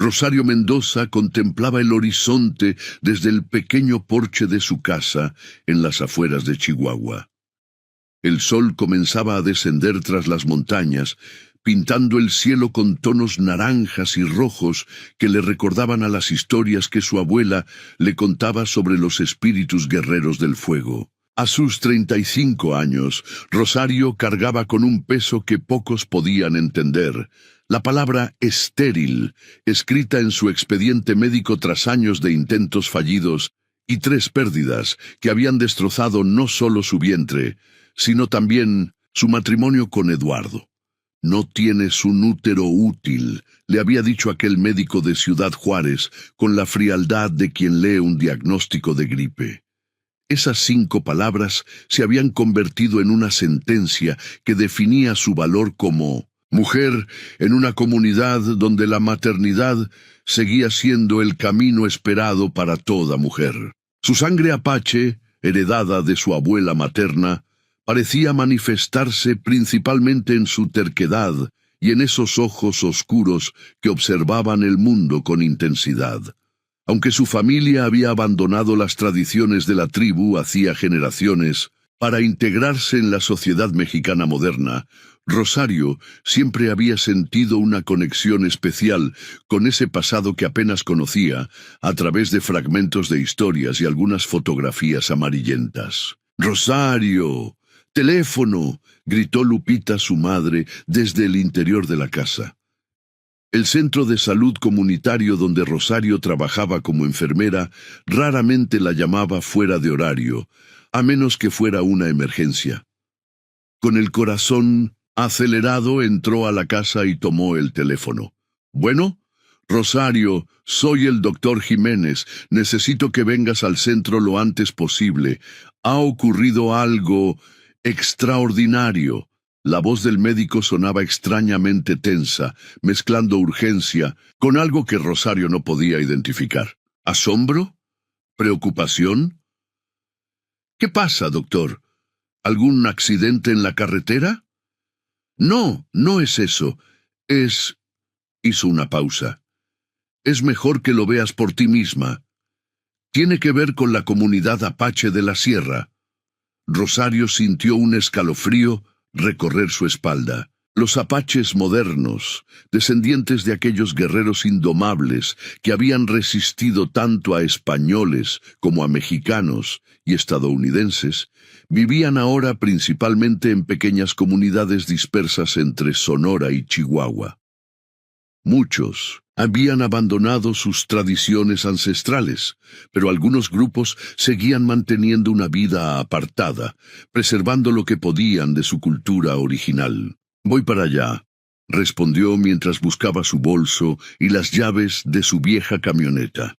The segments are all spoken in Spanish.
Rosario Mendoza contemplaba el horizonte desde el pequeño porche de su casa en las afueras de Chihuahua. El sol comenzaba a descender tras las montañas, pintando el cielo con tonos naranjas y rojos que le recordaban a las historias que su abuela le contaba sobre los espíritus guerreros del fuego. A sus 35 años, Rosario cargaba con un peso que pocos podían entender: la palabra estéril, escrita en su expediente médico tras años de intentos fallidos y 3 pérdidas que habían destrozado no solo su vientre, sino también su matrimonio con Eduardo. «No tienes un útero útil», le había dicho aquel médico de Ciudad Juárez, con la frialdad de quien lee un diagnóstico de gripe. Esas 5 palabras se habían convertido en una sentencia que definía su valor como mujer en una comunidad donde la maternidad seguía siendo el camino esperado para toda mujer. Su sangre apache, heredada de su abuela materna, parecía manifestarse principalmente en su terquedad y en esos ojos oscuros que observaban el mundo con intensidad. Aunque su familia había abandonado las tradiciones de la tribu hacía generaciones para integrarse en la sociedad mexicana moderna, Rosario siempre había sentido una conexión especial con ese pasado que apenas conocía a través de fragmentos de historias y algunas fotografías amarillentas. «¡Rosario! ¡Teléfono!», gritó Lupita, su madre, desde el interior de la casa. El centro de salud comunitario donde Rosario trabajaba como enfermera raramente la llamaba fuera de horario, a menos que fuera una emergencia. Con el corazón acelerado entró a la casa y tomó el teléfono. «Bueno, Rosario, soy el doctor Jiménez. Necesito que vengas al centro lo antes posible. Ha ocurrido algo extraordinario». La voz del médico sonaba extrañamente tensa, mezclando urgencia con algo que Rosario no podía identificar. ¿Asombro? ¿Preocupación? «¿Qué pasa, doctor? ¿Algún accidente en la carretera?» «No, no es eso. Es...» Hizo una pausa. «Es mejor que lo veas por ti misma. Tiene que ver con la comunidad apache de la sierra». Rosario sintió un escalofrío recorrer su espalda. Los apaches modernos, descendientes de aquellos guerreros indomables que habían resistido tanto a españoles como a mexicanos y estadounidenses, vivían ahora principalmente en pequeñas comunidades dispersas entre Sonora y Chihuahua. Muchos habían abandonado sus tradiciones ancestrales, pero algunos grupos seguían manteniendo una vida apartada, preservando lo que podían de su cultura original. «Voy para allá», respondió mientras buscaba su bolso y las llaves de su vieja camioneta.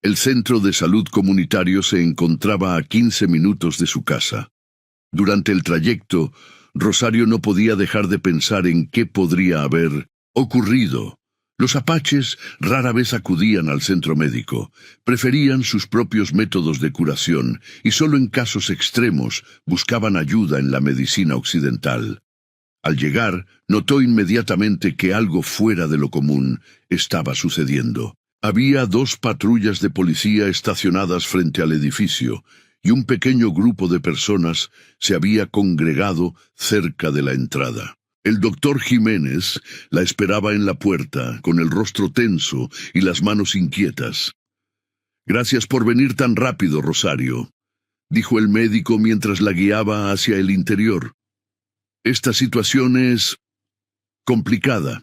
El centro de salud comunitario se encontraba a 15 minutos de su casa. Durante el trayecto, Rosario no podía dejar de pensar en qué podría haber ocurrido. Los apaches rara vez acudían al centro médico, preferían sus propios métodos de curación y solo en casos extremos buscaban ayuda en la medicina occidental. Al llegar, notó inmediatamente que algo fuera de lo común estaba sucediendo. Había 2 patrullas de policía estacionadas frente al edificio y un pequeño grupo de personas se había congregado cerca de la entrada. El doctor Jiménez la esperaba en la puerta, con el rostro tenso y las manos inquietas. «Gracias por venir tan rápido, Rosario», dijo el médico mientras la guiaba hacia el interior. «Esta situación es complicada».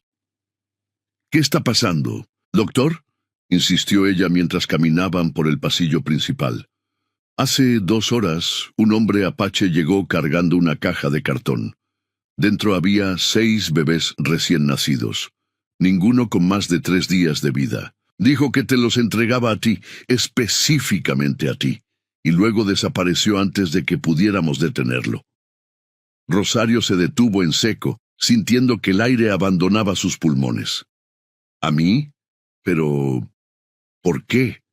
«¿Qué está pasando, doctor?», insistió ella mientras caminaban por el pasillo principal. «Hace 2 horas, un hombre apache llegó cargando una caja de cartón. Dentro había 6 bebés recién nacidos, ninguno con más de 3 días de vida. Dijo que te los entregaba a ti, específicamente a ti, y luego desapareció antes de que pudiéramos detenerlo». Rosario se detuvo en seco, sintiendo que el aire abandonaba sus pulmones. «¿A mí? Pero... ¿por qué?»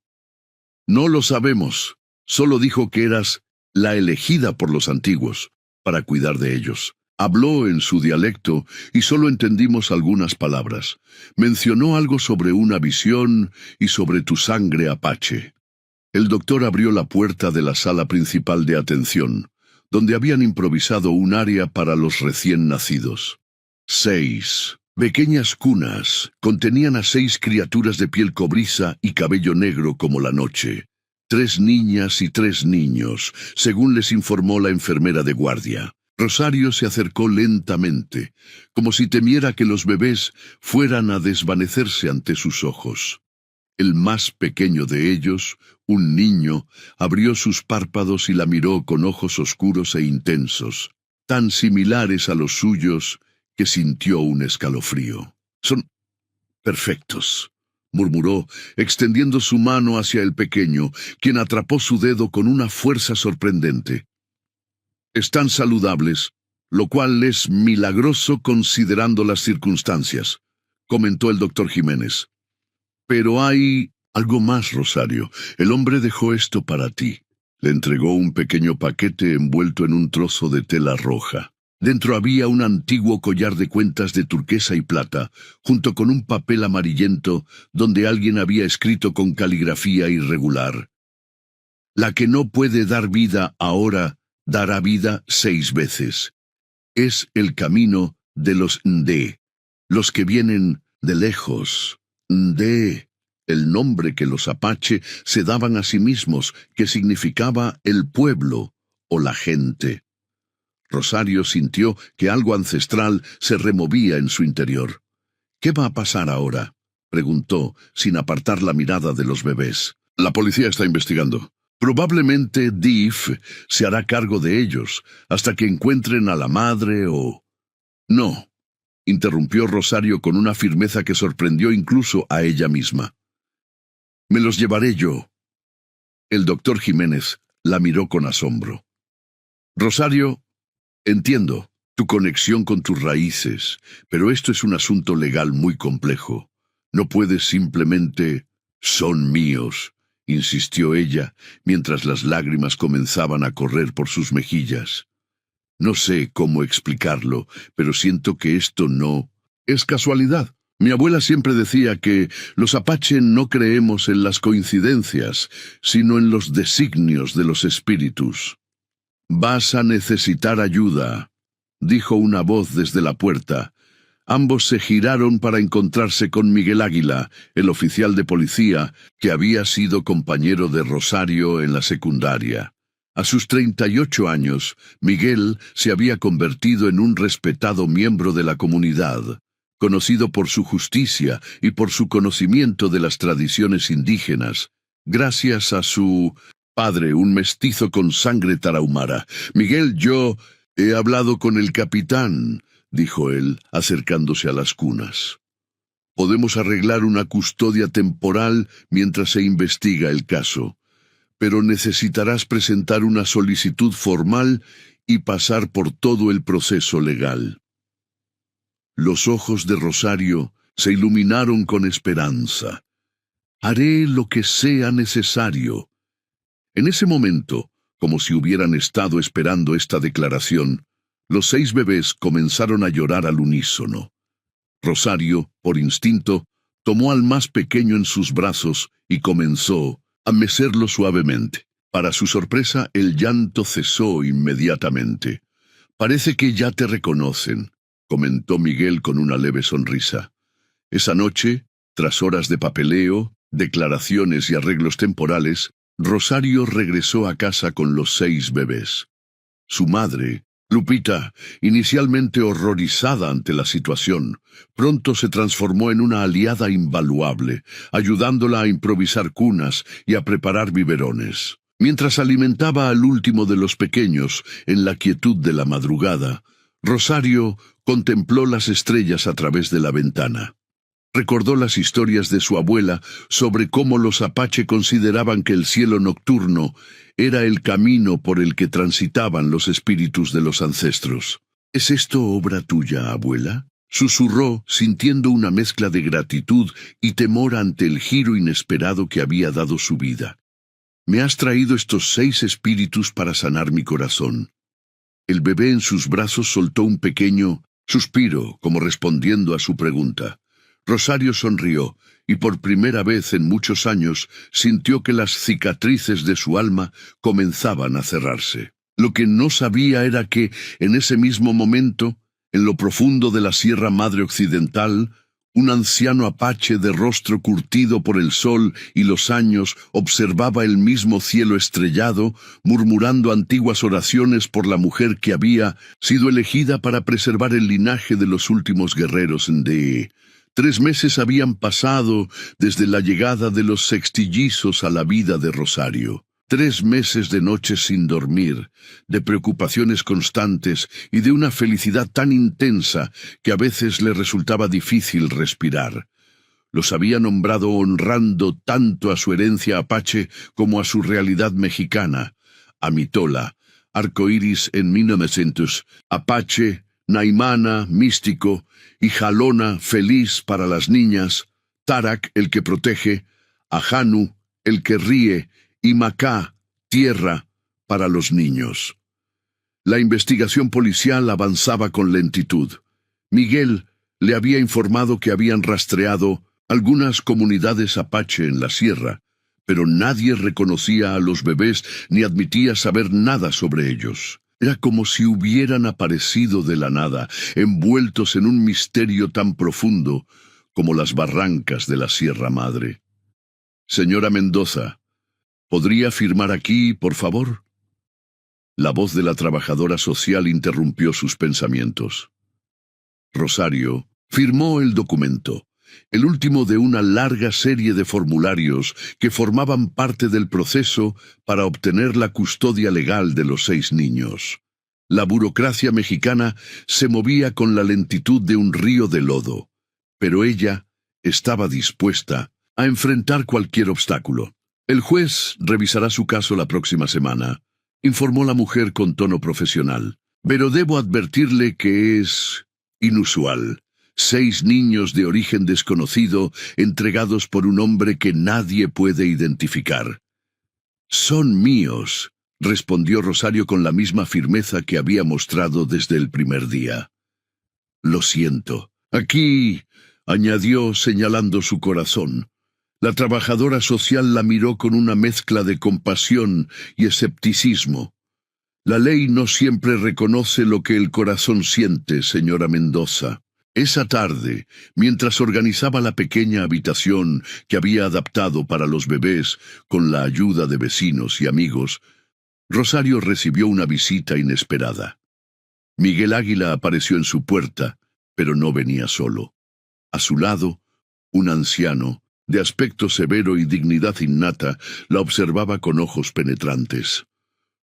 «No lo sabemos. Solo dijo que eras la elegida por los antiguos para cuidar de ellos. Habló en su dialecto y solo entendimos algunas palabras. Mencionó algo sobre una visión y sobre tu sangre apache. El doctor abrió la puerta de la sala principal de atención, donde habían improvisado un área para los recién nacidos. 6 pequeñas cunas contenían a 6 criaturas de piel cobriza y cabello negro como la noche. 3 niñas y 3 niños, según les informó la enfermera de guardia. Rosario se acercó lentamente, como si temiera que los bebés fueran a desvanecerse ante sus ojos. El más pequeño de ellos, un niño, abrió sus párpados y la miró con ojos oscuros e intensos, tan similares a los suyos que sintió un escalofrío. «Son perfectos», murmuró, extendiendo su mano hacia el pequeño, quien atrapó su dedo con una fuerza sorprendente. «Están saludables, lo cual es milagroso considerando las circunstancias», comentó el doctor Jiménez. «Pero hay algo más, Rosario. El hombre dejó esto para ti». Le entregó un pequeño paquete envuelto en un trozo de tela roja. Dentro había un antiguo collar de cuentas de turquesa y plata, junto con un papel amarillento donde alguien había escrito con caligrafía irregular: «La que no puede dar vida ahora, dará vida 6 veces. Es el camino de los Ndé, los que vienen de lejos. Ndé, el nombre que los apache se daban a sí mismos, que significaba el pueblo o la gente». Rosario sintió que algo ancestral se removía en su interior. «¿Qué va a pasar ahora?», preguntó, sin apartar la mirada de los bebés. «La policía está investigando. Probablemente DIF se hará cargo de ellos, hasta que encuentren a la madre o...» «No», interrumpió Rosario con una firmeza que sorprendió incluso a ella misma. «Me los llevaré yo». El doctor Jiménez la miró con asombro. «Rosario, entiendo tu conexión con tus raíces, pero esto es un asunto legal muy complejo. No puedes simplemente... Son míos», insistió ella, mientras las lágrimas comenzaban a correr por sus mejillas. «No sé cómo explicarlo, pero siento que esto no es casualidad. Mi abuela siempre decía que los apache no creemos en las coincidencias, sino en los designios de los espíritus». «Vas a necesitar ayuda», dijo una voz desde la puerta. Ambos se giraron para encontrarse con Miguel Águila, el oficial de policía, que había sido compañero de Rosario en la secundaria. A sus 38 años, Miguel se había convertido en un respetado miembro de la comunidad, conocido por su justicia y por su conocimiento de las tradiciones indígenas, gracias a su padre, un mestizo con sangre tarahumara. «Miguel, yo he hablado con el capitán», dijo él, acercándose a las cunas. «Podemos arreglar una custodia temporal mientras se investiga el caso, pero necesitarás presentar una solicitud formal y pasar por todo el proceso legal». Los ojos de Rosario se iluminaron con esperanza. «Haré lo que sea necesario». En ese momento, como si hubieran estado esperando esta declaración, los 6 bebés comenzaron a llorar al unísono. Rosario, por instinto, tomó al más pequeño en sus brazos y comenzó a mecerlo suavemente. Para su sorpresa, el llanto cesó inmediatamente. «Parece que ya te reconocen», comentó Miguel con una leve sonrisa. Esa noche, tras horas de papeleo, declaraciones y arreglos temporales, Rosario regresó a casa con los 6 bebés. Su madre, Lupita, inicialmente horrorizada ante la situación, pronto se transformó en una aliada invaluable, ayudándola a improvisar cunas y a preparar biberones. Mientras alimentaba al último de los pequeños en la quietud de la madrugada, Rosario contempló las estrellas a través de la ventana. Recordó las historias de su abuela sobre cómo los apache consideraban que el cielo nocturno era el camino por el que transitaban los espíritus de los ancestros. «¿Es esto obra tuya, abuela?», susurró, sintiendo una mezcla de gratitud y temor ante el giro inesperado que había dado su vida. «Me has traído estos 6 espíritus para sanar mi corazón». El bebé en sus brazos soltó un pequeño suspiro, como respondiendo a su pregunta. Rosario sonrió, y por primera vez en muchos años sintió que las cicatrices de su alma comenzaban a cerrarse. Lo que no sabía era que, en ese mismo momento, en lo profundo de la Sierra Madre Occidental, un anciano apache de rostro curtido por el sol y los años observaba el mismo cielo estrellado, murmurando antiguas oraciones por la mujer que había sido elegida para preservar el linaje de los últimos guerreros de... 3 meses habían pasado desde la llegada de los sextillizos a la vida de Rosario. 3 meses de noches sin dormir, de preocupaciones constantes y de una felicidad tan intensa que a veces le resultaba difícil respirar. Los había nombrado honrando tanto a su herencia apache como a su realidad mexicana. Amitola, arcoíris en 1900, apache, naimana, místico, y jalona, feliz para las niñas, Tarak, el que protege, Ajanu, el que ríe, y Macá, tierra, para los niños. La investigación policial avanzaba con lentitud. Miguel le había informado que habían rastreado algunas comunidades apache en la sierra, pero nadie reconocía a los bebés ni admitía saber nada sobre ellos. Era como si hubieran aparecido de la nada, envueltos en un misterio tan profundo como las barrancas de la Sierra Madre. Señora Mendoza, ¿podría firmar aquí, por favor? La voz de la trabajadora social interrumpió sus pensamientos. Rosario firmó el documento, el último de una larga serie de formularios que formaban parte del proceso para obtener la custodia legal de los 6 niños. La burocracia mexicana se movía con la lentitud de un río de lodo, pero ella estaba dispuesta a enfrentar cualquier obstáculo. El juez revisará su caso la próxima semana, informó la mujer con tono profesional, pero debo advertirle que es inusual. 6 niños de origen desconocido entregados por un hombre que nadie puede identificar. Son míos, respondió Rosario con la misma firmeza que había mostrado desde el primer día. Lo siento. Aquí, añadió señalando su corazón. La trabajadora social la miró con una mezcla de compasión y escepticismo. La ley no siempre reconoce lo que el corazón siente, señora Mendoza. Esa tarde, mientras organizaba la pequeña habitación que había adaptado para los bebés con la ayuda de vecinos y amigos, Rosario recibió una visita inesperada. Miguel Águila apareció en su puerta, pero no venía solo. A su lado, un anciano, de aspecto severo y dignidad innata, la observaba con ojos penetrantes.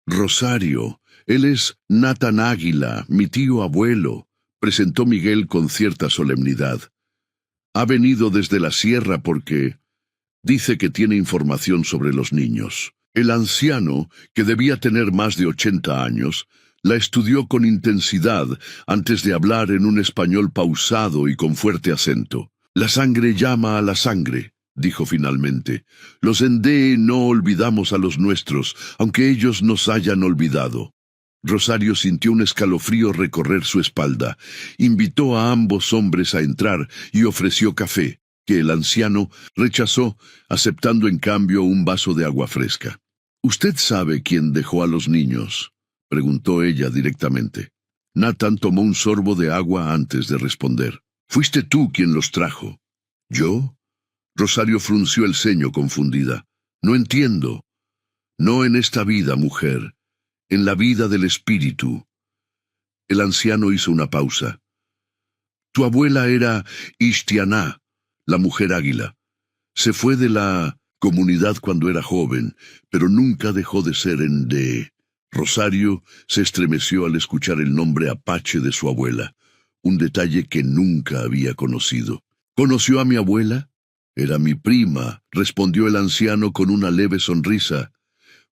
«Rosario, él es Nathan Águila, mi tío abuelo», presentó Miguel con cierta solemnidad. «Ha venido desde la sierra porque dice que tiene información sobre los niños». El anciano, que debía tener más de 80 años, la estudió con intensidad antes de hablar en un español pausado y con fuerte acento. «La sangre llama a la sangre», dijo finalmente. «Los Ndé no olvidamos a los nuestros, aunque ellos nos hayan olvidado». Rosario sintió un escalofrío recorrer su espalda. Invitó a ambos hombres a entrar y ofreció café, que el anciano rechazó, aceptando en cambio un vaso de agua fresca. «¿Usted sabe quién dejó a los niños?», preguntó ella directamente. Nathan tomó un sorbo de agua antes de responder. «Fuiste tú quien los trajo». «¿Yo?». Rosario frunció el ceño confundida. «No entiendo». «No en esta vida, mujer. En la vida del espíritu». El anciano hizo una pausa. «Tu abuela era Ixtianá, la mujer águila. Se fue de la comunidad cuando era joven, pero nunca dejó de ser Ndé». Rosario se estremeció al escuchar el nombre apache de su abuela, un detalle que nunca había conocido. «¿Conoció a mi abuela?». «Era mi prima», respondió el anciano con una leve sonrisa.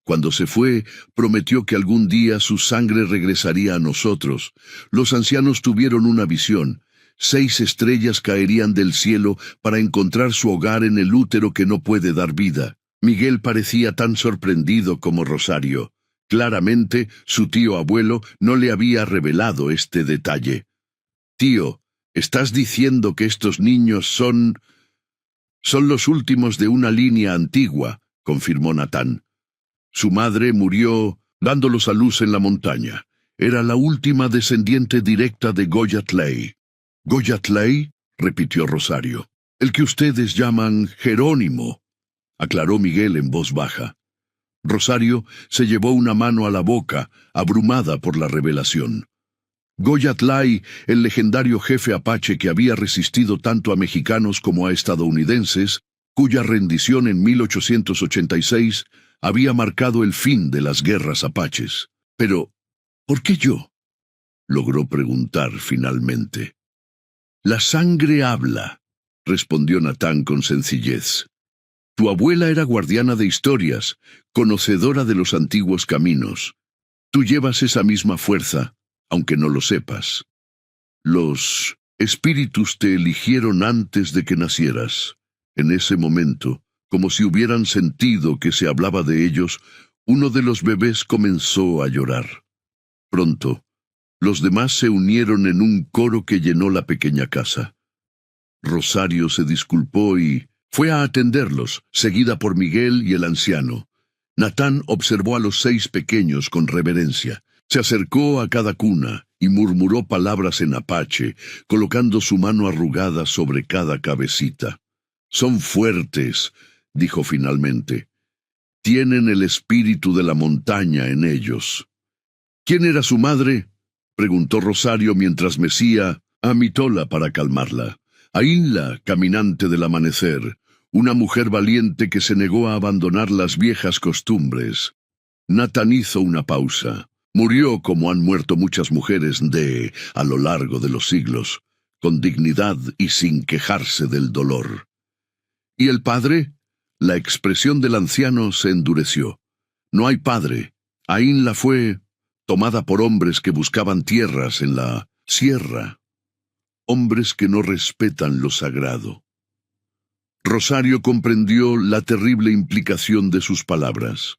«Cuando se fue, prometió que algún día su sangre regresaría a nosotros». Los ancianos tuvieron una visión. 6 estrellas caerían del cielo para encontrar su hogar en el útero que no puede dar vida. Miguel parecía tan sorprendido como Rosario. Claramente, su tío abuelo no le había revelado este detalle. «Tío, estás diciendo que estos niños son los últimos de una línea antigua», confirmó Natán. Su madre murió dándolos a luz en la montaña. Era la última descendiente directa de Goyatley. «¿Goyatley?», repitió Rosario. «El que ustedes llaman Jerónimo», aclaró Miguel en voz baja. Rosario se llevó una mano a la boca, abrumada por la revelación. Goyatlay, el legendario jefe apache que había resistido tanto a mexicanos como a estadounidenses, cuya rendición en 1886 había marcado el fin de las guerras apaches. Pero, ¿por qué yo?, logró preguntar finalmente. «La sangre habla», respondió Natán con sencillez. «Tu abuela era guardiana de historias, conocedora de los antiguos caminos. Tú llevas esa misma fuerza, aunque no lo sepas. Los espíritus te eligieron antes de que nacieras. En ese momento, como si hubieran sentido que se hablaba de ellos, uno de los bebés comenzó a llorar. Pronto, los demás se unieron en un coro que llenó la pequeña casa. Rosario se disculpó y fue a atenderlos, seguida por Miguel y el anciano. Natán observó a los 6 pequeños con reverencia. Se acercó a cada cuna y murmuró palabras en apache, colocando su mano arrugada sobre cada cabecita. «Son fuertes», dijo finalmente. «Tienen el espíritu de la montaña en ellos». «¿Quién era su madre?», preguntó Rosario mientras mecía a Mitola para calmarla. «Ainla, caminante del amanecer, una mujer valiente que se negó a abandonar las viejas costumbres». Natán hizo una pausa. Murió como han muerto muchas mujeres a lo largo de los siglos, con dignidad y sin quejarse del dolor. «¿Y el padre?». La expresión del anciano se endureció. «No hay padre. Ainla fue tomada por hombres que buscaban tierras en la sierra. Hombres que no respetan lo sagrado». Rosario comprendió la terrible implicación de sus palabras.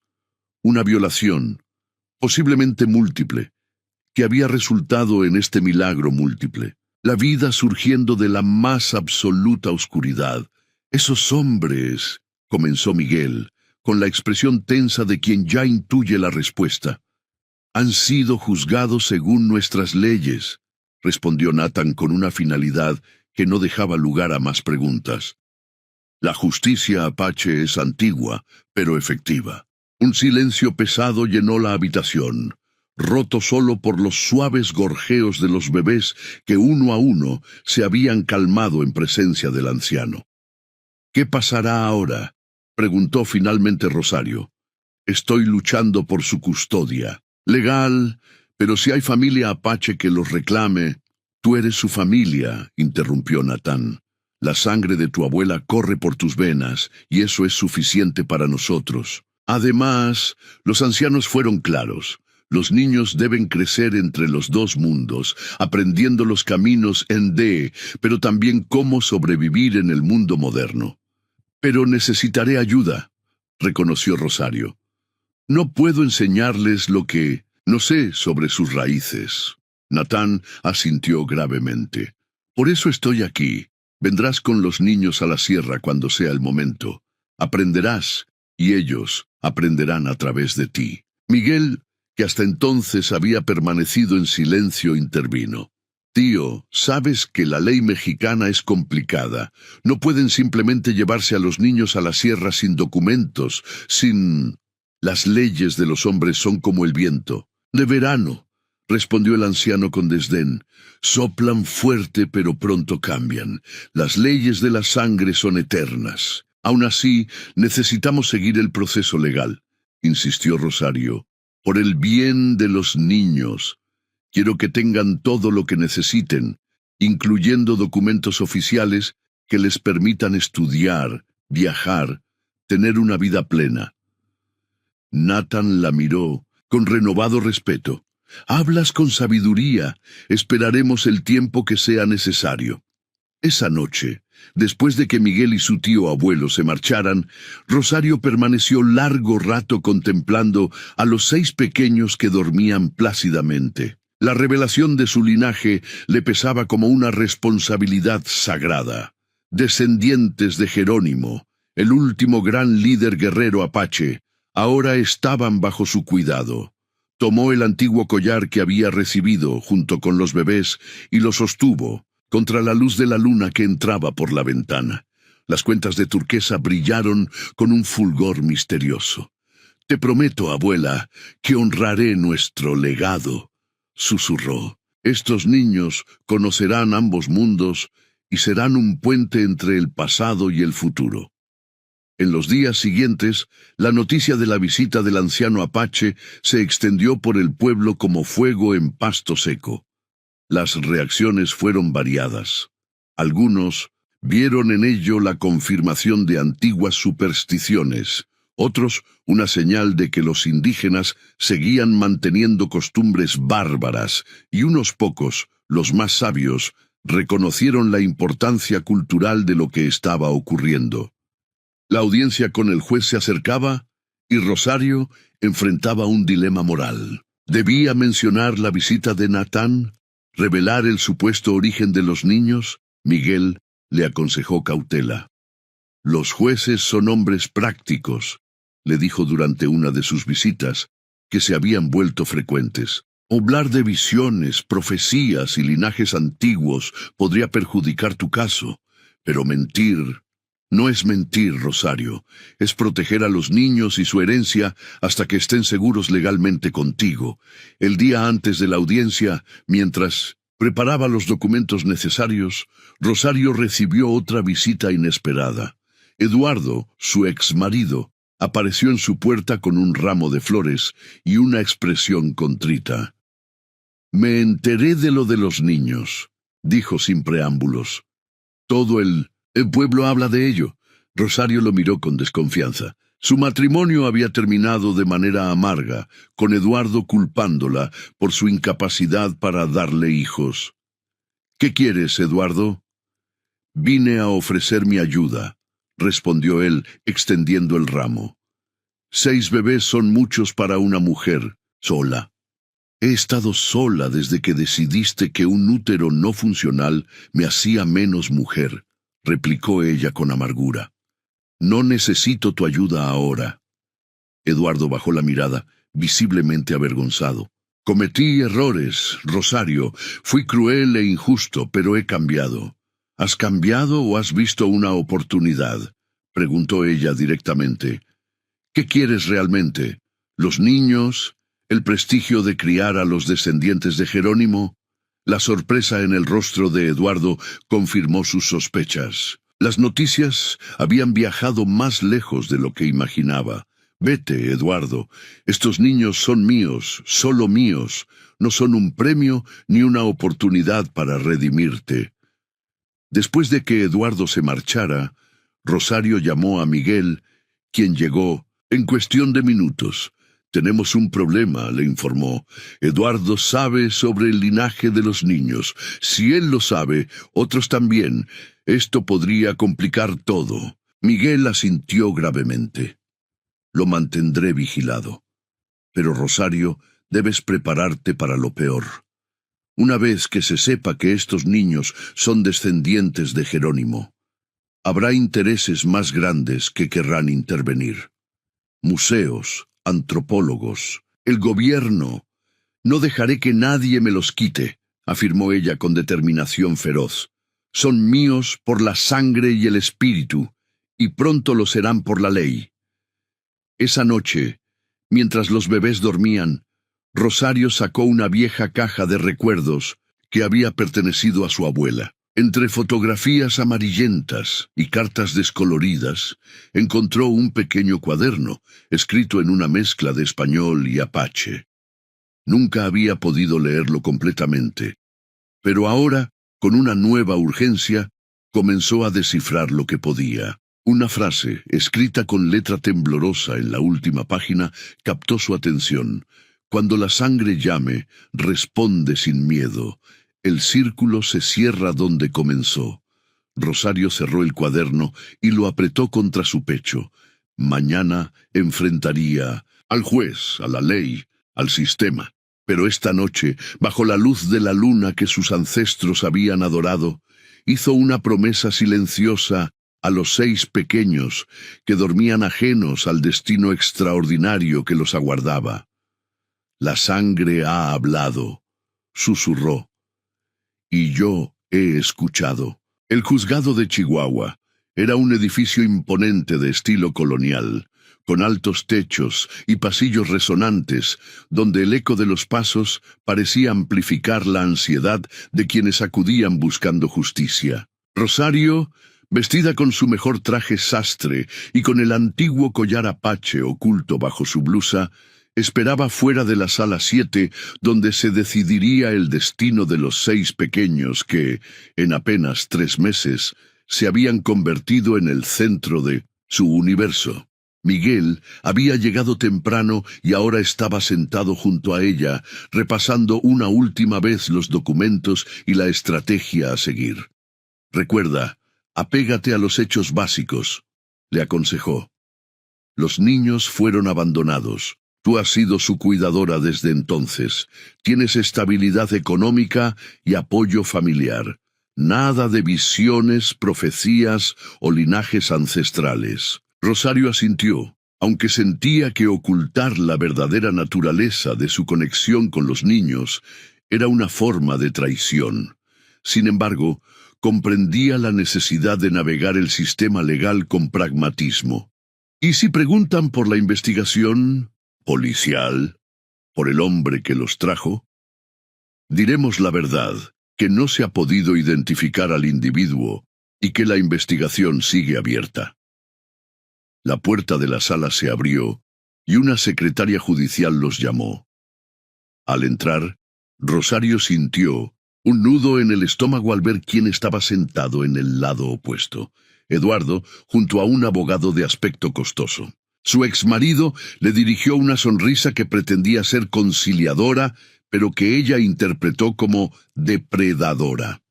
Una violación, posiblemente múltiple, que había resultado en este milagro múltiple. La vida surgiendo de la más absoluta oscuridad. «Esos hombres», comenzó Miguel, con la expresión tensa de quien ya intuye la respuesta. «Han sido juzgados según nuestras leyes», respondió Natán con una finalidad que no dejaba lugar a más preguntas. «La justicia apache es antigua, pero efectiva». Un silencio pesado llenó la habitación, roto solo por los suaves gorjeos de los bebés que uno a uno se habían calmado en presencia del anciano. «¿Qué pasará ahora?», preguntó finalmente Rosario. «Estoy luchando por su custodia. Legal, pero si hay familia apache que los reclame». «Tú eres su familia», interrumpió Natán. «La sangre de tu abuela corre por tus venas, y eso es suficiente para nosotros. Además, los ancianos fueron claros. Los niños deben crecer entre los 2 mundos, aprendiendo los caminos pero también cómo sobrevivir en el mundo moderno». «Pero necesitaré ayuda», reconoció Rosario. «No puedo enseñarles lo que no sé sobre sus raíces». Natán asintió gravemente. «Por eso estoy aquí. Vendrás con los niños a la sierra cuando sea el momento. Aprenderás, y ellos aprenderán a través de ti». Miguel, que hasta entonces había permanecido en silencio, intervino. «Tío, sabes que la ley mexicana es complicada. No pueden simplemente llevarse a los niños a la sierra sin documentos, sin... Las leyes de los hombres son como el viento. De verano», respondió el anciano con desdén. «Soplan fuerte pero pronto cambian. Las leyes de la sangre son eternas. Aún así, necesitamos seguir el proceso legal», insistió Rosario. «Por el bien de los niños. Quiero que tengan todo lo que necesiten, incluyendo documentos oficiales que les permitan estudiar, viajar, tener una vida plena». Natán la miró con renovado respeto. «Hablas con sabiduría. Esperaremos el tiempo que sea necesario». Esa noche, después de que Miguel y su tío abuelo se marcharan, Rosario permaneció largo rato contemplando a los 6 pequeños que dormían plácidamente. La revelación de su linaje le pesaba como una responsabilidad sagrada. Descendientes de Jerónimo, el último gran líder guerrero apache, ahora estaban bajo su cuidado. Tomó el antiguo collar que había recibido junto con los bebés y lo sostuvo contra la luz de la luna que entraba por la ventana. Las cuentas de turquesa brillaron con un fulgor misterioso. «Te prometo, abuela, que honraré nuestro legado», susurró. «Estos niños conocerán ambos mundos y serán un puente entre el pasado y el futuro». En los días siguientes, la noticia de la visita del anciano apache se extendió por el pueblo como fuego en pasto seco. Las reacciones fueron variadas. Algunos vieron en ello la confirmación de antiguas supersticiones, otros una señal de que los indígenas seguían manteniendo costumbres bárbaras, y unos pocos, los más sabios, reconocieron la importancia cultural de lo que estaba ocurriendo. La audiencia con el juez se acercaba y Rosario enfrentaba un dilema moral. ¿Debía mencionar la visita de Natán? ¿Revelar el supuesto origen de los niños? Miguel le aconsejó cautela. «Los jueces son hombres prácticos», le dijo durante una de sus visitas, que se habían vuelto frecuentes. «Hablar de visiones, profecías y linajes antiguos podría perjudicar tu caso, pero mentir no es mentir, Rosario, es proteger a los niños y su herencia hasta que estén seguros legalmente contigo». El día antes de la audiencia, mientras preparaba los documentos necesarios, Rosario recibió otra visita inesperada. Eduardo, su exmarido, apareció en su puerta con un ramo de flores y una expresión contrita. «Me enteré de lo de los niños», dijo sin preámbulos. «Todo el pueblo habla de ello». Rosario lo miró con desconfianza. Su matrimonio había terminado de manera amarga, con Eduardo culpándola por su incapacidad para darle hijos. «¿Qué quieres, Eduardo?» «Vine a ofrecer mi ayuda», respondió él, extendiendo el ramo. «6 bebés son muchos para una mujer sola. He estado sola desde que decidiste que un útero no funcional me hacía menos mujer», replicó ella con amargura. «No necesito tu ayuda ahora». Eduardo bajó la mirada, visiblemente avergonzado. «Cometí errores, Rosario. Fui cruel e injusto, pero he cambiado». «¿Has cambiado o has visto una oportunidad?», preguntó ella directamente. «¿Qué quieres realmente? ¿Los niños? ¿El prestigio de criar a los descendientes de Jerónimo?» La sorpresa en el rostro de Eduardo confirmó sus sospechas. Las noticias habían viajado más lejos de lo que imaginaba. «Vete, Eduardo. Estos niños son míos, solo míos. No son un premio ni una oportunidad para redimirte». Después de que Eduardo se marchara, Rosario llamó a Miguel, quien llegó en cuestión de minutos. «Tenemos un problema», le informó. «Eduardo sabe sobre el linaje de los niños. Si él lo sabe, otros también. Esto podría complicar todo». Miguel asintió gravemente. «Lo mantendré vigilado. Pero, Rosario, debes prepararte para lo peor. Una vez que se sepa que estos niños son descendientes de Jerónimo, habrá intereses más grandes que querrán intervenir. Museos, antropólogos, el gobierno. No dejaré que nadie me los quite», afirmó ella con determinación feroz. «Son míos por la sangre y el espíritu, y pronto lo serán por la ley». Esa noche, mientras los bebés dormían, Rosario sacó una vieja caja de recuerdos que había pertenecido a su abuela. Entre fotografías amarillentas y cartas descoloridas, encontró un pequeño cuaderno, escrito en una mezcla de español y apache. Nunca había podido leerlo completamente, pero ahora, con una nueva urgencia, comenzó a descifrar lo que podía. Una frase, escrita con letra temblorosa en la última página, captó su atención. «Cuando la sangre llame, responde sin miedo. El círculo se cierra donde comenzó. Rosario cerró el cuaderno y lo apretó contra su pecho. Mañana enfrentaría al juez, a la ley, al sistema. Pero esta noche, bajo la luz de la luna que sus ancestros habían adorado, hizo una promesa silenciosa a los 6 pequeños que dormían ajenos al destino extraordinario que los aguardaba. La sangre ha hablado, susurró, y yo he escuchado. El juzgado de Chihuahua era un edificio imponente de estilo colonial, con altos techos y pasillos resonantes, donde el eco de los pasos parecía amplificar la ansiedad de quienes acudían buscando justicia. Rosario, vestida con su mejor traje sastre y con el antiguo collar apache oculto bajo su blusa, esperaba fuera de la sala 7, donde se decidiría el destino de los 6 pequeños que, en apenas 3 meses, se habían convertido en el centro de su universo. Miguel había llegado temprano y ahora estaba sentado junto a ella, repasando una última vez los documentos y la estrategia a seguir. Recuerda, apégate a los hechos básicos, le aconsejó. Los niños fueron abandonados. Tú has sido su cuidadora desde entonces. Tienes estabilidad económica y apoyo familiar. Nada de visiones, profecías o linajes ancestrales. Rosario asintió, aunque sentía que ocultar la verdadera naturaleza de su conexión con los niños era una forma de traición. Sin embargo, comprendía la necesidad de navegar el sistema legal con pragmatismo. ¿Y si preguntan por la investigación policial, por el hombre que los trajo? Diremos la verdad, que no se ha podido identificar al individuo y que la investigación sigue abierta. La puerta de la sala se abrió y una secretaria judicial los llamó. Al entrar, Rosario sintió un nudo en el estómago al ver quién estaba sentado en el lado opuesto. Eduardo, junto a un abogado de aspecto costoso. Su exmarido le dirigió una sonrisa que pretendía ser conciliadora, pero que ella interpretó como depredadora.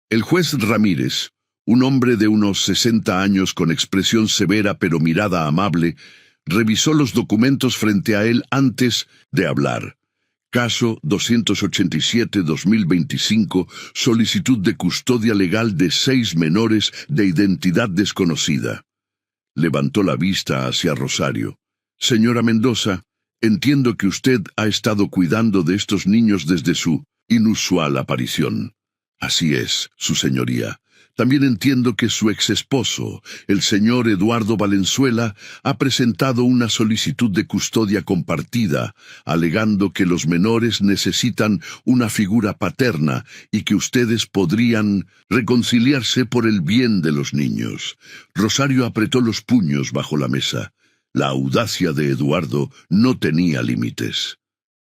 El juez Ramírez, un hombre de unos 60 años con expresión severa pero mirada amable, revisó los documentos frente a él antes de hablar. Caso 287-2025, solicitud de custodia legal de 6 menores de identidad desconocida. Levantó la vista hacia Rosario. Señora Mendoza, entiendo que usted ha estado cuidando de estos niños desde su inusual aparición. Así es, su señoría. También entiendo que su exesposo, el señor Eduardo Valenzuela, ha presentado una solicitud de custodia compartida, alegando que los menores necesitan una figura paterna y que ustedes podrían reconciliarse por el bien de los niños. Rosario apretó los puños bajo la mesa. La audacia de Eduardo no tenía límites.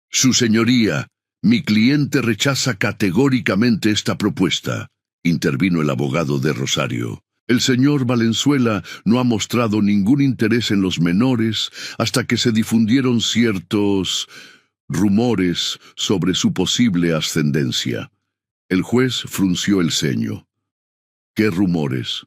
Su señoría, mi cliente rechaza categóricamente esta propuesta, intervino el abogado de Rosario. El señor Valenzuela no ha mostrado ningún interés en los menores hasta que se difundieron ciertos rumores sobre su posible ascendencia. El juez frunció el ceño. ¿Qué rumores?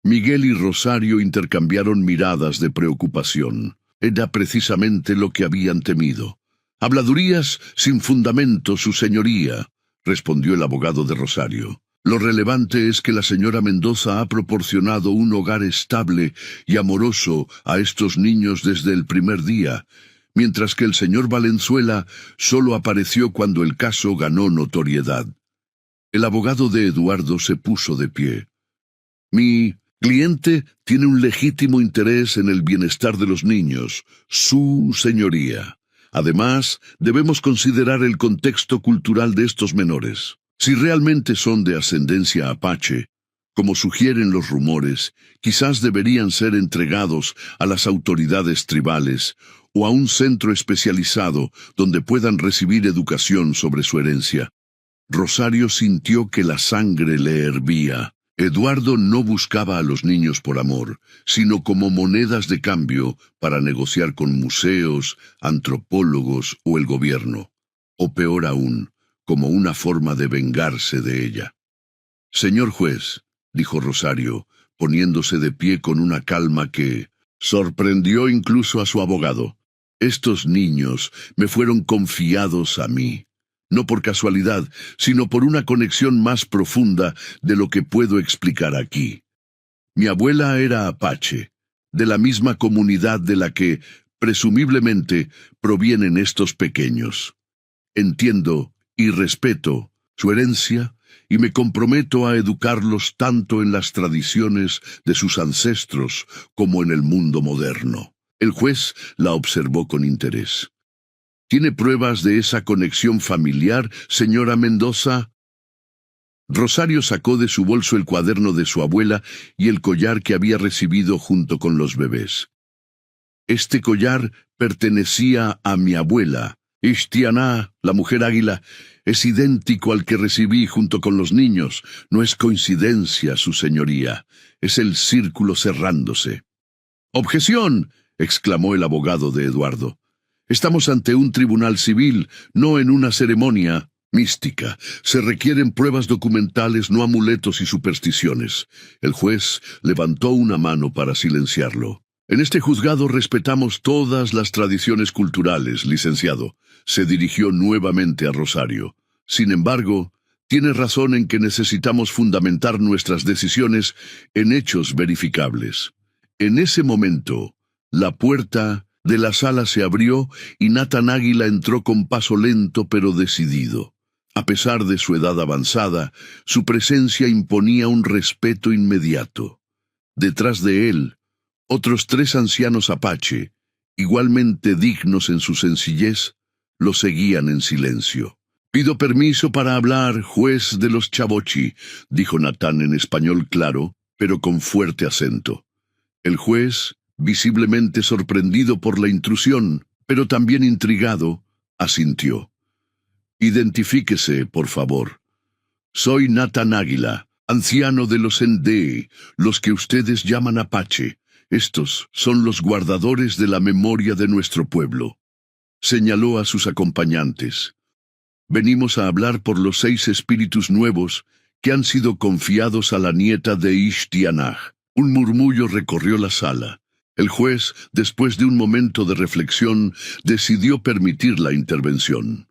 Miguel y Rosario intercambiaron miradas de preocupación. Era precisamente lo que habían temido. Habladurías sin fundamento, su señoría, respondió el abogado de Rosario. Lo relevante es que la señora Mendoza ha proporcionado un hogar estable y amoroso a estos niños desde el primer día, mientras que el señor Valenzuela solo apareció cuando el caso ganó notoriedad. El abogado de Eduardo se puso de pie. Mi cliente tiene un legítimo interés en el bienestar de los niños, su señoría. Además, debemos considerar el contexto cultural de estos menores. Si realmente son de ascendencia apache, como sugieren los rumores, quizás deberían ser entregados a las autoridades tribales o a un centro especializado donde puedan recibir educación sobre su herencia. Rosario sintió que la sangre le hervía. Eduardo no buscaba a los niños por amor, sino como monedas de cambio para negociar con museos, antropólogos o el gobierno. O peor aún, como una forma de vengarse de ella. Señor juez, dijo Rosario, poniéndose de pie con una calma que sorprendió incluso a su abogado. Estos niños me fueron confiados a mí, no por casualidad, sino por una conexión más profunda de lo que puedo explicar aquí. Mi abuela era apache, de la misma comunidad de la que, presumiblemente, provienen estos pequeños. Entiendo y respeto su herencia y me comprometo a educarlos tanto en las tradiciones de sus ancestros como en el mundo moderno. El juez la observó con interés. ¿Tiene pruebas de esa conexión familiar, señora Mendoza? Rosario sacó de su bolso el cuaderno de su abuela y el collar que había recibido junto con los bebés. Este collar pertenecía a mi abuela. Ishtianá, la mujer águila, es idéntico al que recibí junto con los niños. No es coincidencia, su señoría. Es el círculo cerrándose. ¡Objeción!, exclamó el abogado de Eduardo. Estamos ante un tribunal civil, no en una ceremonia mística. Se requieren pruebas documentales, no amuletos y supersticiones. El juez levantó una mano para silenciarlo. En este juzgado respetamos todas las tradiciones culturales, licenciado. Se dirigió nuevamente a Rosario. Sin embargo, tiene razón en que necesitamos fundamentar nuestras decisiones en hechos verificables. En ese momento, la puerta de la sala se abrió y Nathan Águila entró con paso lento pero decidido. A pesar de su edad avanzada, su presencia imponía un respeto inmediato. Detrás de él, otros 3 ancianos apache, igualmente dignos en su sencillez, lo seguían en silencio. «Pido permiso para hablar, juez de los Chavochi», dijo Natán en español claro, pero con fuerte acento. El juez, visiblemente sorprendido por la intrusión, pero también intrigado, asintió. «Identifíquese, por favor. Soy Natán Águila, anciano de los Endee, los que ustedes llaman apache. Estos son los guardadores de la memoria de nuestro pueblo». Señaló a sus acompañantes. «Venimos a hablar por los 6 espíritus nuevos que han sido confiados a la nieta de Ishtianah». Un murmullo recorrió la sala. El juez, después de un momento de reflexión, decidió permitir la intervención.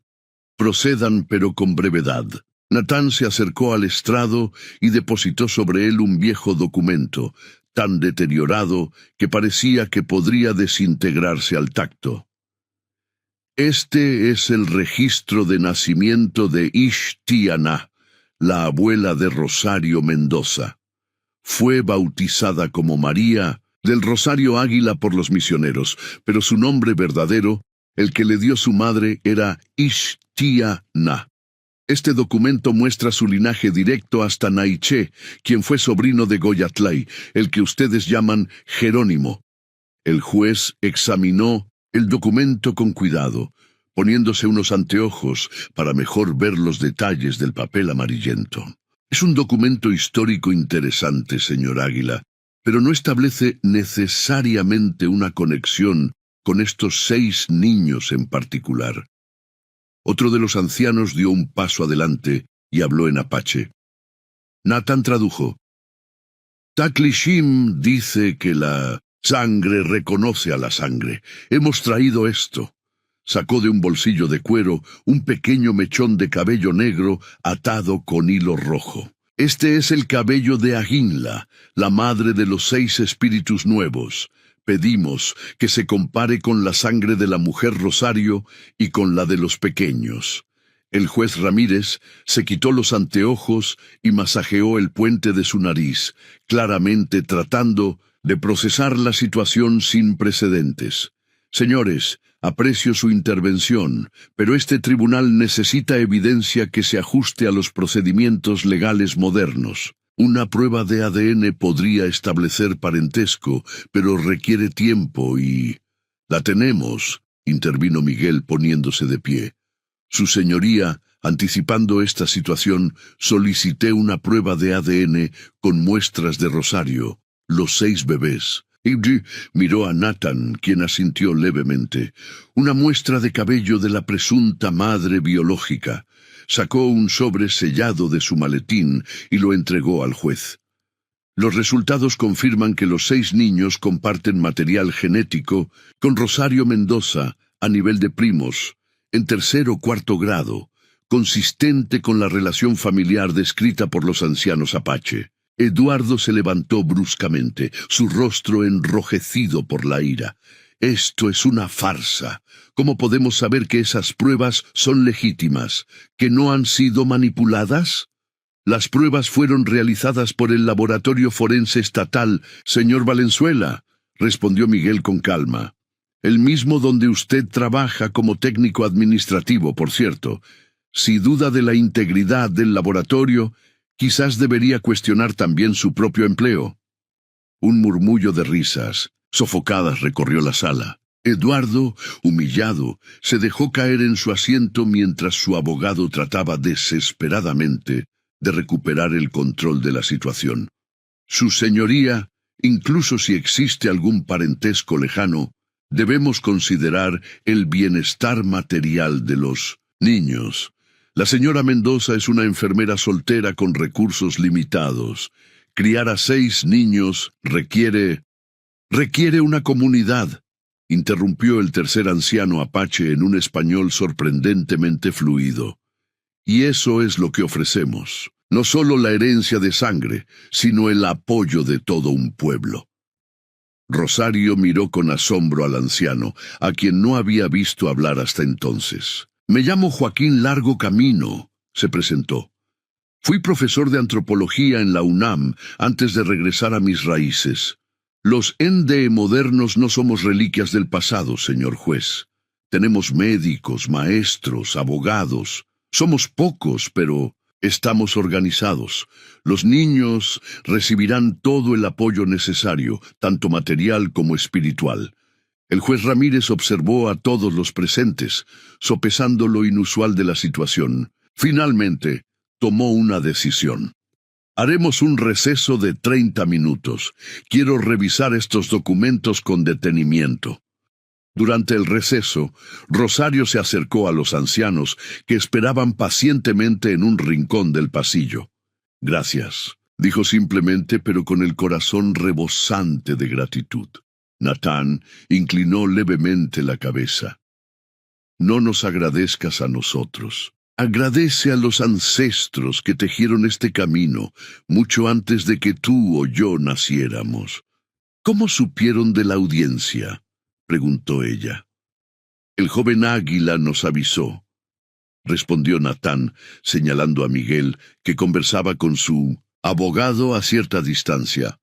«Procedan, pero con brevedad». Natán se acercó al estrado y depositó sobre él un viejo documento, tan deteriorado que parecía que podría desintegrarse al tacto. «Este es el registro de nacimiento de Ishtianah, la abuela de Rosario Mendoza. Fue bautizada como María del Rosario Águila por los misioneros, pero su nombre verdadero, el que le dio su madre, era Ishtianah. Este documento muestra su linaje directo hasta Naiché, quien fue sobrino de Goyatlay, el que ustedes llaman Jerónimo». El juez examinó el documento con cuidado, poniéndose unos anteojos para mejor ver los detalles del papel amarillento. «Es un documento histórico interesante, señor Águila, pero no establece necesariamente una conexión con estos 6 niños en particular». Otro de los ancianos dio un paso adelante y habló en apache. Natán tradujo. «Taklishim dice que la sangre reconoce a la sangre. Hemos traído esto». Sacó de un bolsillo de cuero un pequeño mechón de cabello negro atado con hilo rojo. «Este es el cabello de Aginla, la madre de los 6 espíritus nuevos. Pedimos que se compare con la sangre de la mujer Rosario y con la de los pequeños». El juez Ramírez se quitó los anteojos y masajeó el puente de su nariz, claramente tratando de procesar la situación sin precedentes. «Señores, aprecio su intervención, pero este tribunal necesita evidencia que se ajuste a los procedimientos legales modernos. Una prueba de ADN podría establecer parentesco, pero requiere tiempo y...» «La tenemos», intervino Miguel poniéndose de pie. «Su señoría, anticipando esta situación, solicité una prueba de ADN con muestras de Rosario, los 6 bebés». Ibdi miró a Natán, quien asintió levemente. «Una muestra de cabello de la presunta madre biológica. sacó un sobre sellado de su maletín y lo entregó al juez. Los resultados confirman que los 6 niños comparten material genético con Rosario Mendoza a nivel de primos, en 3º o 4º grado, consistente con la relación familiar descrita por los ancianos Apache. Eduardo se levantó bruscamente, su rostro enrojecido por la ira. Esto es una farsa. ¿Cómo podemos saber que esas pruebas son legítimas, que no han sido manipuladas? Las pruebas fueron realizadas por el Laboratorio Forense Estatal, señor Valenzuela, respondió Miguel con calma. El mismo donde usted trabaja como técnico administrativo, por cierto. Si duda de la integridad del laboratorio, quizás debería cuestionar también su propio empleo. Un murmullo de risas sofocadas recorrió la sala. Eduardo, humillado, se dejó caer en su asiento mientras su abogado trataba desesperadamente de recuperar el control de la situación. Su señoría, incluso si existe algún parentesco lejano, debemos considerar el bienestar material de los niños. La señora Mendoza es una enfermera soltera con recursos limitados. Criar a 6 niños requiere una comunidad, interrumpió el tercer anciano Apache en un español sorprendentemente fluido. Y eso es lo que ofrecemos. No solo la herencia de sangre, sino el apoyo de todo un pueblo. Rosario miró con asombro al anciano, a quien no había visto hablar hasta entonces. Me llamo Joaquín Largo Camino, se presentó. Fui profesor de antropología en la UNAM antes de regresar a mis raíces. Los NDE modernos no somos reliquias del pasado, señor juez. Tenemos médicos, maestros, abogados. Somos pocos, pero estamos organizados. Los niños recibirán todo el apoyo necesario, tanto material como espiritual. El juez Ramírez observó a todos los presentes, sopesando lo inusual de la situación. Finalmente, tomó una decisión. Haremos un receso de 30 minutos. Quiero revisar estos documentos con detenimiento. Durante el receso, Rosario se acercó a los ancianos que esperaban pacientemente en un rincón del pasillo. Gracias, dijo simplemente, pero con el corazón rebosante de gratitud. Natán inclinó levemente la cabeza. No nos agradezcas a nosotros. Agradece a los ancestros que tejieron este camino mucho antes de que tú o yo naciéramos. ¿Cómo supieron de la audiencia?, preguntó ella. El joven Águila nos avisó, respondió Natán, señalando a Miguel, que conversaba con su abogado a cierta distancia.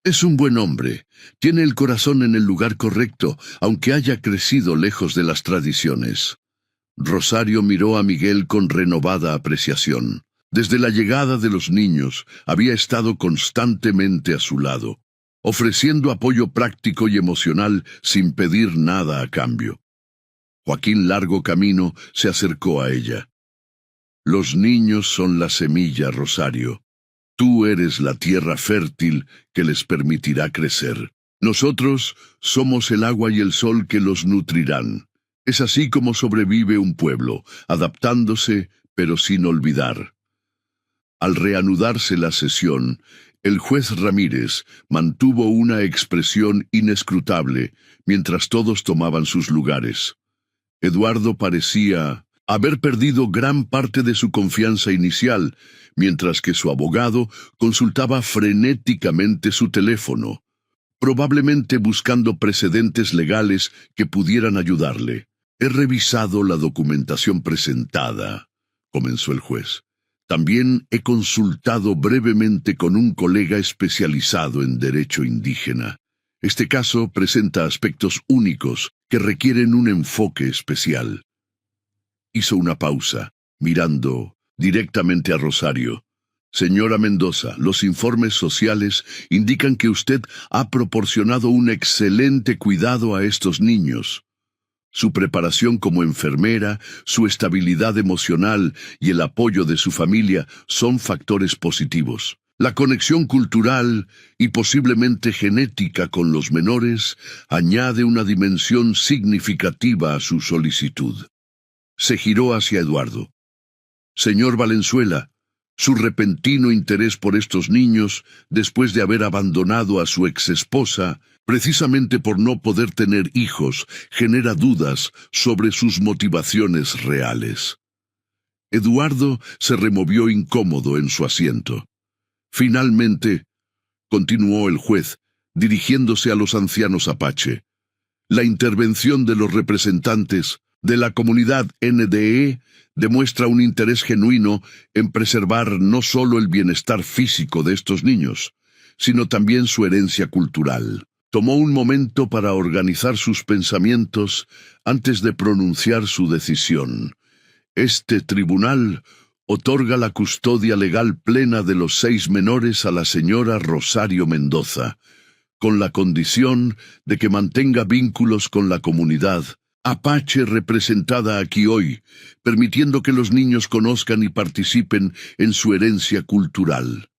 Es un buen hombre, tiene el corazón en el lugar correcto, aunque haya crecido lejos de las tradiciones. Rosario miró a Miguel con renovada apreciación. Desde la llegada de los niños, había estado constantemente a su lado, ofreciendo apoyo práctico y emocional sin pedir nada a cambio. Joaquín Largo Camino se acercó a ella. Los niños son la semilla, Rosario. Tú eres la tierra fértil que les permitirá crecer. Nosotros somos el agua y el sol que los nutrirán. Es así como sobrevive un pueblo, adaptándose, pero sin olvidar. Al reanudarse la sesión, el juez Ramírez mantuvo una expresión inescrutable mientras todos tomaban sus lugares. Eduardo parecía haber perdido gran parte de su confianza inicial, mientras que su abogado consultaba frenéticamente su teléfono, probablemente buscando precedentes legales que pudieran ayudarle. He revisado la documentación presentada, comenzó el juez. También he consultado brevemente con un colega especializado en derecho indígena. Este caso presenta aspectos únicos que requieren un enfoque especial. Hizo una pausa, mirando directamente a Rosario. Señora Mendoza, los informes sociales indican que usted ha proporcionado un excelente cuidado a estos niños. Su preparación como enfermera, su estabilidad emocional y el apoyo de su familia son factores positivos. La conexión cultural y posiblemente genética con los menores añade una dimensión significativa a su solicitud. Se giró hacia Eduardo. Señor Valenzuela, su repentino interés por estos niños, después de haber abandonado a su exesposa, precisamente por no poder tener hijos, genera dudas sobre sus motivaciones reales. Eduardo se removió incómodo en su asiento. Finalmente, continuó el juez, dirigiéndose a los ancianos apache, la intervención de los representantes de la comunidad NDE demuestra un interés genuino en preservar no solo el bienestar físico de estos niños, sino también su herencia cultural. Tomó un momento para organizar sus pensamientos antes de pronunciar su decisión. Este tribunal otorga la custodia legal plena de los 6 menores a la señora Rosario Mendoza, con la condición de que mantenga vínculos con la comunidad apache representada aquí hoy, permitiendo que los niños conozcan y participen en su herencia cultural.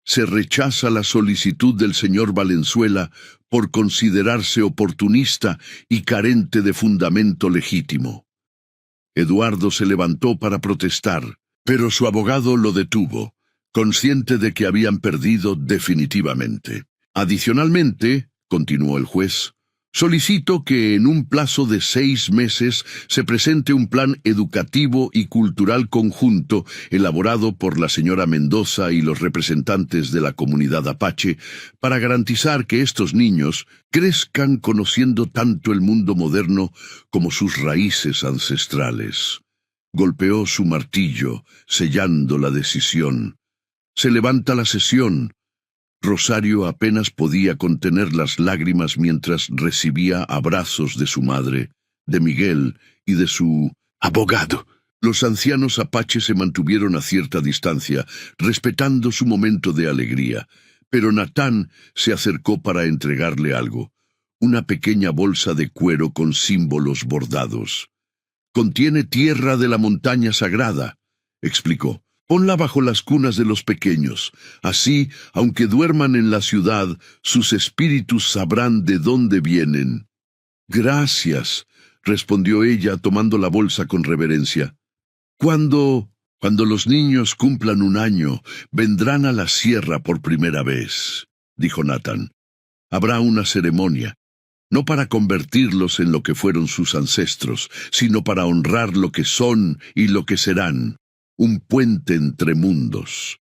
Se rechaza la solicitud del señor Valenzuela por considerarse oportunista y carente de fundamento legítimo. Eduardo se levantó para protestar, pero su abogado lo detuvo, consciente de que habían perdido definitivamente. Adicionalmente, continuó el juez, solicito que en un plazo de 6 meses se presente un plan educativo y cultural conjunto elaborado por la señora Mendoza y los representantes de la comunidad apache para garantizar que estos niños crezcan conociendo tanto el mundo moderno como sus raíces ancestrales. Golpeó su martillo, sellando la decisión. Se levanta la sesión. Rosario apenas podía contener las lágrimas mientras recibía abrazos de su madre, de Miguel y de su abogado. Los ancianos apaches se mantuvieron a cierta distancia, respetando su momento de alegría, pero Natán se acercó para entregarle algo, una pequeña bolsa de cuero con símbolos bordados. «Contiene tierra de la montaña sagrada», explicó. «Ponla bajo las cunas de los pequeños. Así, aunque duerman en la ciudad, sus espíritus sabrán de dónde vienen». «Gracias», respondió ella tomando la bolsa con reverencia. Cuando los niños cumplan 1 año, vendrán a la sierra por primera vez», dijo Natán. «Habrá una ceremonia, no para convertirlos en lo que fueron sus ancestros, sino para honrar lo que son y lo que serán. Un puente entre mundos».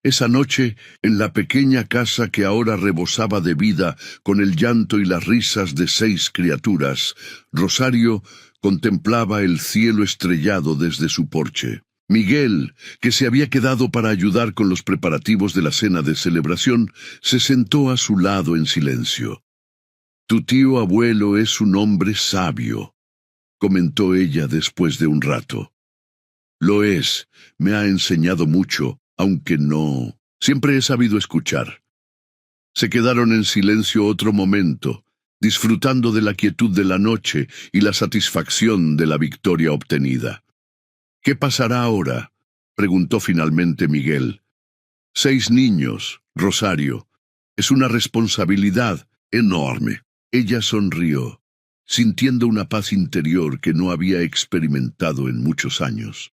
Esa noche, en la pequeña casa que ahora rebosaba de vida con el llanto y las risas de 6 criaturas, Rosario contemplaba el cielo estrellado desde su porche. Miguel, que se había quedado para ayudar con los preparativos de la cena de celebración, se sentó a su lado en silencio. «Tu tío abuelo es un hombre sabio», comentó ella después de un rato. «Lo es, me ha enseñado mucho, aunque no. Siempre he sabido escuchar». Se quedaron en silencio otro momento, disfrutando de la quietud de la noche y la satisfacción de la victoria obtenida. «¿Qué pasará ahora?», preguntó finalmente Miguel. 6 niños, Rosario. Es una responsabilidad enorme. Ella sonrió, sintiendo una paz interior que no había experimentado en muchos años.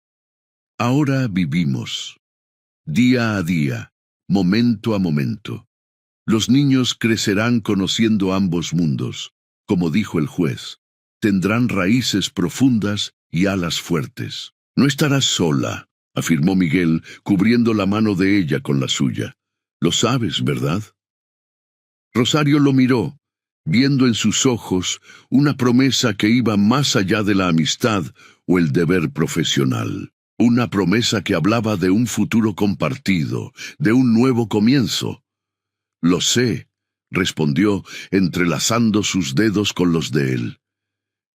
«Ahora vivimos, día a día, momento a momento. Los niños crecerán conociendo ambos mundos, como dijo el juez. Tendrán raíces profundas y alas fuertes. No estarás sola», afirmó Miguel, cubriendo la mano de ella con la suya. «Lo sabes, ¿verdad?». Rosario lo miró, viendo en sus ojos una promesa que iba más allá de la amistad o el deber profesional. Una promesa que hablaba de un futuro compartido, de un nuevo comienzo. «Lo sé», respondió, entrelazando sus dedos con los de él.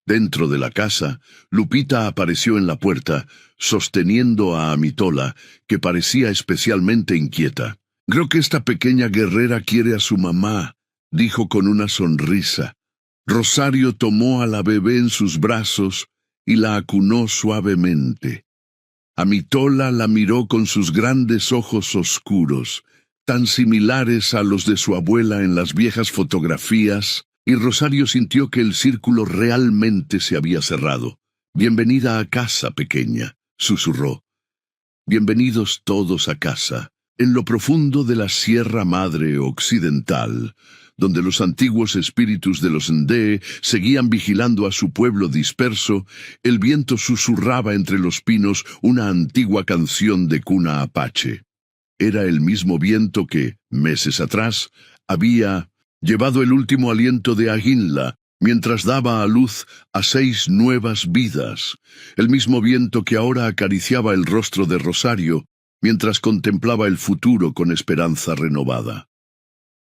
Dentro de la casa, Lupita apareció en la puerta, sosteniendo a Amitola, que parecía especialmente inquieta. «Creo que esta pequeña guerrera quiere a su mamá», dijo con una sonrisa. Rosario tomó a la bebé en sus brazos y la acunó suavemente. Amitola la miró con sus grandes ojos oscuros, tan similares a los de su abuela en las viejas fotografías, y Rosario sintió que el círculo realmente se había cerrado. «Bienvenida a casa, pequeña», susurró. Bienvenidos todos a casa. En lo profundo de la Sierra Madre Occidental, donde los antiguos espíritus de los Ndé seguían vigilando a su pueblo disperso, el viento susurraba entre los pinos una antigua canción de cuna apache. Era el mismo viento que, meses atrás, había llevado el último aliento de Aguinla, mientras daba a luz a 6 nuevas vidas, el mismo viento que ahora acariciaba el rostro de Rosario, mientras contemplaba el futuro con esperanza renovada.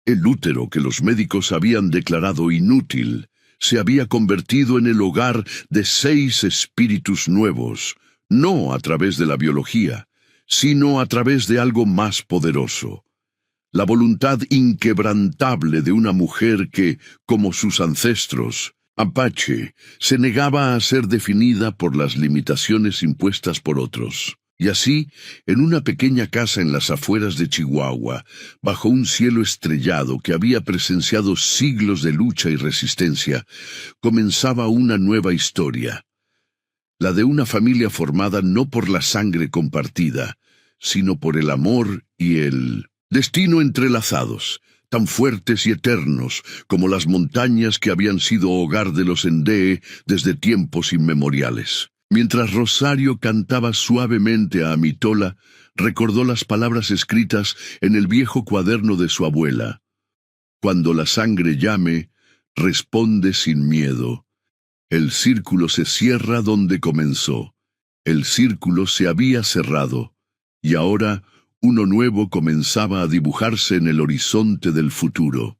El útero que los médicos habían declarado inútil se había convertido en el hogar de 6 espíritus nuevos, no a través de la biología, sino a través de algo más poderoso. La voluntad inquebrantable de una mujer que, como sus ancestros, Apache, se negaba a ser definida por las limitaciones impuestas por otros. Y así, en una pequeña casa en las afueras de Chihuahua, bajo un cielo estrellado que había presenciado siglos de lucha y resistencia, comenzaba una nueva historia. La de una familia formada no por la sangre compartida, sino por el amor y el destino entrelazados, tan fuertes y eternos como las montañas que habían sido hogar de los Ndé desde tiempos inmemoriales. Mientras Rosario cantaba suavemente a Amitola, recordó las palabras escritas en el viejo cuaderno de su abuela. Cuando la sangre llame, responde sin miedo. El círculo se cierra donde comenzó. El círculo se había cerrado, y ahora uno nuevo comenzaba a dibujarse en el horizonte del futuro.